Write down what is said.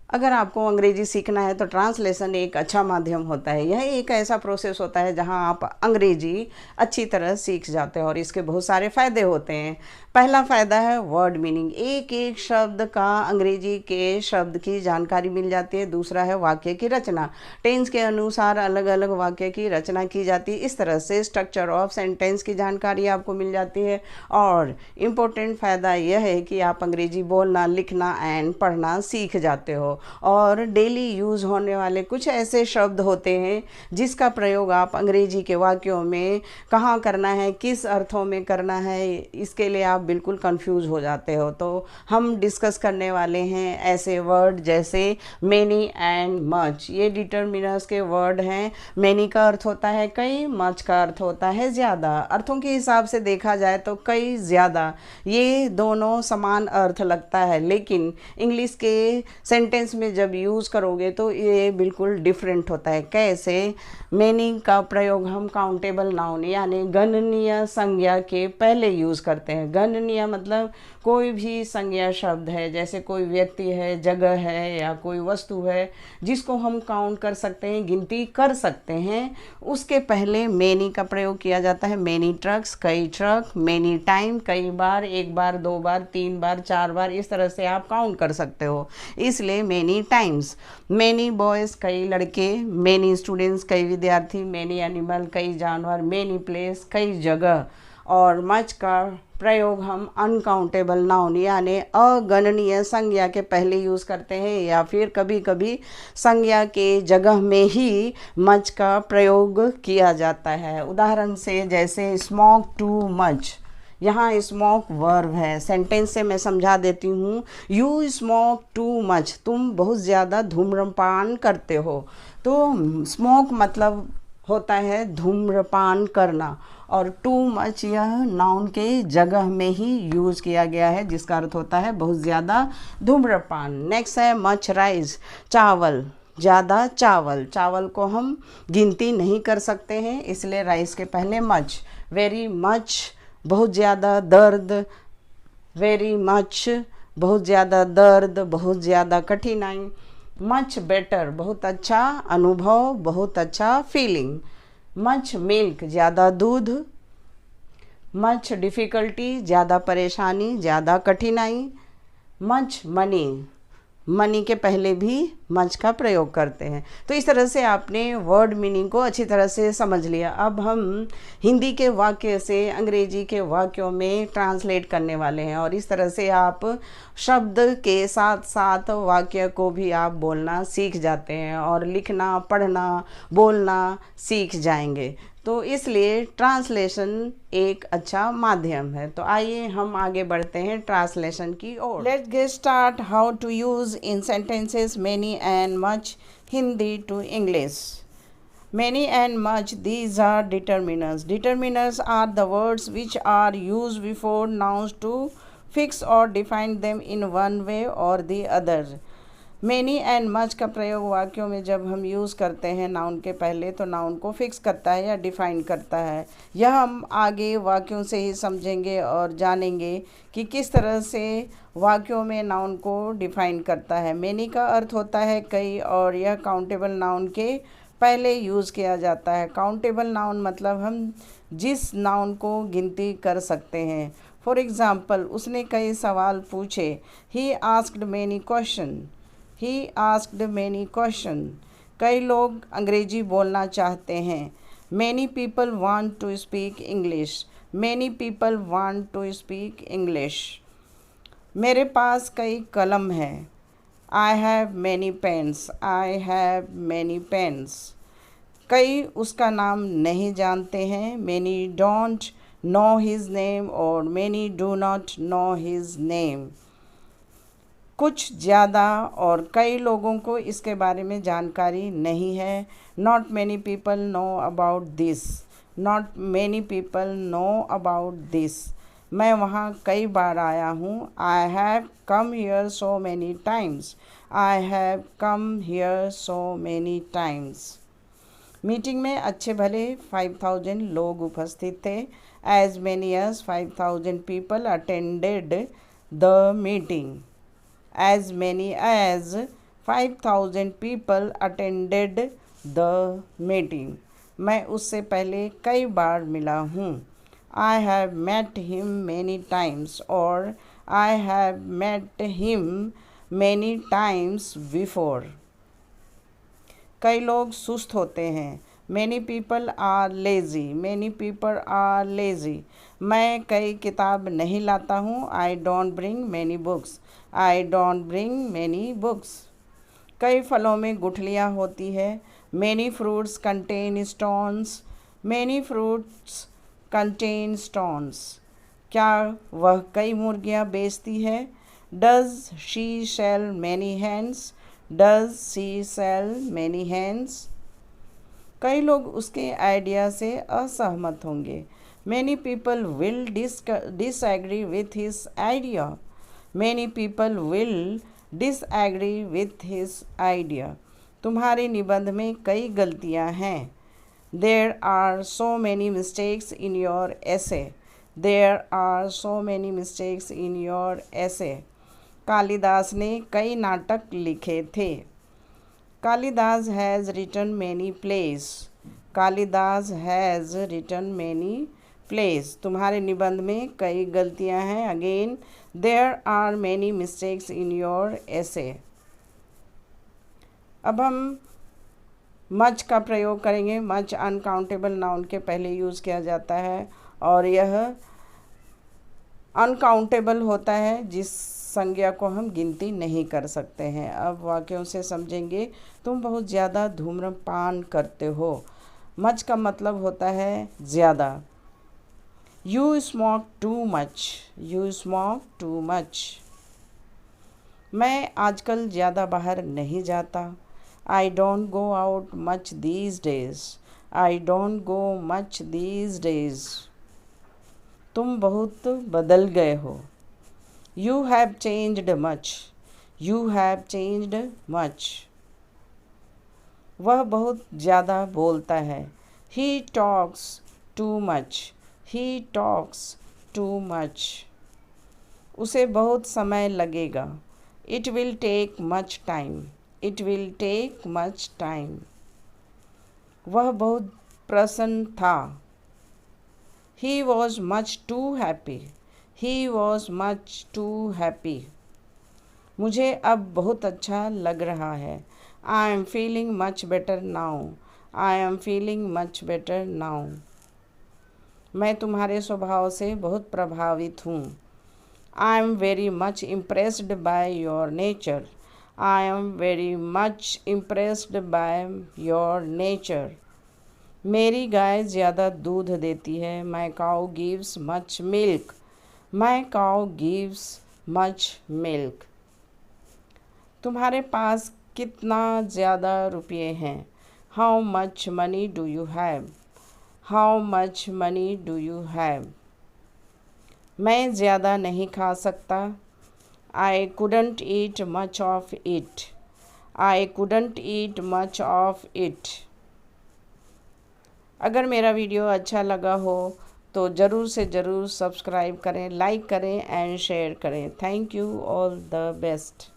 अगर आपको अंग्रेजी सीखना है तो ट्रांसलेशन एक अच्छा माध्यम होता है। यह एक ऐसा प्रोसेस होता है जहां आप अंग्रेजी अच्छी तरह सीख जाते हैं और इसके बहुत सारे फ़ायदे होते हैं। पहला फ़ायदा है वर्ड मीनिंग, एक एक शब्द का अंग्रेजी के शब्द की जानकारी मिल जाती है। दूसरा है वाक्य की रचना, टेंस के अनुसार अलग अलग वाक्य की रचना की जाती है। इस तरह से स्ट्रक्चर ऑफ सेंटेंस की जानकारी आपको मिल जाती है। और इम्पोर्टेंट फ़ायदा यह है कि आप अंग्रेजी बोलना, लिखना एंड पढ़ना सीख जाते हो। और डेली यूज़ होने वाले कुछ ऐसे शब्द होते हैं जिसका प्रयोग आप अंग्रेजी के वाक्यों में कहाँ करना है, किस अर्थों में करना है, इसके लिए आप बिल्कुल कंफ्यूज हो जाते हो। तो हम डिस्कस करने वाले हैं ऐसे वर्ड जैसे मैनी एंड मच। ये डिटरमिनर्स के वर्ड हैं। मैनी का अर्थ होता है कई, मच का अर्थ होता है ज़्यादा। अर्थों के हिसाब से देखा जाए तो कई, ज़्यादा, ये दोनों समान अर्थ लगता है, लेकिन इंग्लिश के सेंटेंस में जब यूज़ करोगे तो ये बिल्कुल डिफरेंट होता है। कैसे? मैनी का प्रयोग हम काउंटेबल नाउन यानी गणनीय संज्ञा के पहले यूज़ करते हैं। गणनीय मतलब कोई भी संज्ञा शब्द है, जैसे कोई व्यक्ति है, जगह है या कोई वस्तु है जिसको हम काउंट कर सकते हैं, गिनती कर सकते हैं, उसके पहले मैनी का प्रयोग किया जाता है। मैनी ट्रक्स, कई ट्रक, मैनी टाइम, कई बार, एक बार, दो बार, तीन बार, चार बार, इस तरह से आप काउंट कर सकते हो, इसलिए मैनी टाइम्स। मैनी बॉयज़, कई लड़के, मैनी स्टूडेंट्स, कई विद्यार्थी, मैनी एनिमल, कई जानवर, मैनी प्लेस, कई जगह। और मच का प्रयोग हम अनकाउंटेबल नाउन यानी अगणनीय संज्ञा के पहले यूज़ करते हैं, या फिर कभी कभी संज्ञा के जगह में ही मच का प्रयोग किया जाता है। उदाहरण से जैसे स्मोक टू मच, यहाँ स्मोक वर्ब है। सेंटेंस से मैं समझा देती हूँ। यू स्मोक टू मच, तुम बहुत ज़्यादा धूम्रपान करते हो। तो स्मोक मतलब होता है धूम्रपान करना, और टू मच यह नाउन के जगह में ही यूज़ किया गया है, जिसका अर्थ होता है बहुत ज़्यादा धूम्रपान। नेक्स्ट है मच राइस, चावल, ज़्यादा चावल। चावल को हम गिनती नहीं कर सकते हैं, इसलिए राइस के पहले मच। वेरी मच, बहुत ज़्यादा दर्द, वेरी मच, बहुत ज़्यादा दर्द, बहुत ज़्यादा कठिनाई। मच बेटर, बहुत अच्छा अनुभव, बहुत अच्छा फीलिंग। मच मिल्क, ज़्यादा दूध। मच डिफ़िकल्टी, ज़्यादा परेशानी, ज़्यादा कठिनाई। मच मनी, मनी के पहले भी मच का प्रयोग करते हैं। तो इस तरह से आपने वर्ड मीनिंग को अच्छी तरह से समझ लिया। अब हम हिंदी के वाक्य से अंग्रेजी के वाक्यों में ट्रांसलेट करने वाले हैं, और इस तरह से आप शब्द के साथ साथ वाक्य को भी आप बोलना सीख जाते हैं और लिखना, पढ़ना, बोलना सीख जाएंगे। तो इसलिए ट्रांसलेशन एक अच्छा माध्यम है। तो आइए हम आगे बढ़ते हैं ट्रांसलेशन की ओर। Let's get start how to use in sentences many and much, Hindi to English. Many and much, these are determiners. Determiners are the words which are used before nouns to fix or define them in one way or the other. Many and much का प्रयोग वाक्यों में जब हम use करते हैं noun के पहले, तो नाउन को फिक्स करता है या डिफ़ाइन करता है। यह हम आगे वाक्यों से ही समझेंगे और जानेंगे कि किस तरह से वाक्यों में नाउन को डिफ़ाइन करता है। मैनी का अर्थ होता है कई, और यह काउंटेबल नाउन के पहले यूज़ किया जाता है। काउंटेबल नाउन मतलब हम जिस नाउन को गिनती कर सकते हैं। फॉर एग्ज़ाम्पल, उसने कई सवाल पूछे। He asked many question, he asked many question. कई लोग अंग्रेजी बोलना चाहते हैं। Many people want to speak English, many people want to speak English. मेरे पास कई कलम हैं। I have many pens, I have many pens. कई उसका नाम नहीं जानते हैं। Many don't know his name, और many do not know his name. कुछ ज़्यादा और कई लोगों को इसके बारे में जानकारी नहीं है। Not many people know about this, not many people know about this. मैं वहाँ कई बार आया हूँ। I have come here so many times, I have come here so many times. Meeting में अच्छे भले 5000 लोग उपस्थित थे। As many as 5000 people attended the meeting. As many as 5,000 people attended the meeting. मैं उससे पहले कई बार मिला हूँ. I have met him many times, और I have met him many times before. कई लोग सुस्त होते हैं. Many people are lazy. Many people are lazy. मैं कई किताब नहीं लाता हूँ. I don't bring many books. I don't bring many books. कई फलों में गुठलियाँ होती है. Many fruits contain stones. Many fruits contain stones. क्या वह कई मुर्गियाँ बेचती है? Does she sell many hens? Does she sell many hens? कई लोग उसके आइडिया से असहमत होंगे. Many people will disagree with his idea. Many people will disagree with his idea. तुम्हारे निबंध में कई गलतियां हैं. There are so many mistakes in your essay. There are so many mistakes in your essay. Kalidas ने कई नाटक लिखे थे. Kalidas has written many plays. Kalidas has written many plays. तुम्हारे निबंध में कई गलतियां हैं. Again, there are many mistakes in your essay. अब हम much का प्रयोग करेंगे. much अनकाउंटेबल नाउन के पहले यूज़ किया जाता है और यह अनकाउंटेबल होता है जिस संज्ञा को हम गिनती नहीं कर सकते हैं. अब वाक्यों से समझेंगे. तुम बहुत ज़्यादा धूम्रपान करते हो. मच का मतलब होता है ज़्यादा. You smoke too much. You smoke too much. मैं आजकल ज़्यादा बाहर नहीं जाता. I don't go out much these days. I don't go much these days. तुम बहुत बदल गए हो. You have changed much. You have changed much. वह बहुत ज़्यादा बोलता है. He talks too much. He talks too much. उसे बहुत समय लगेगा. It will take much time. It will take much time. वह बहुत प्रसन्न था. He was much too happy. He was much too happy. मुझे अब बहुत अच्छा लग रहा है. I am feeling much better now. I am feeling much better now. मैं तुम्हारे स्वभाव से बहुत प्रभावित हूँ. I am very much impressed by your nature. I am very much impressed by your nature. मेरी गाय ज़्यादा दूध देती है. My cow gives much milk. My cow gives much milk. तुम्हारे पास कितना ज़्यादा रुपये हैं? How much money do you have? How much money do you have? मैं ज़्यादा नहीं खा सकता. I couldn't eat much of it. I couldn't eat much of it. अगर मेरा वीडियो अच्छा लगा हो तो ज़रूर से ज़रूर सब्सक्राइब करें, लाइक करें एंड शेयर करें. Thank you. All the best.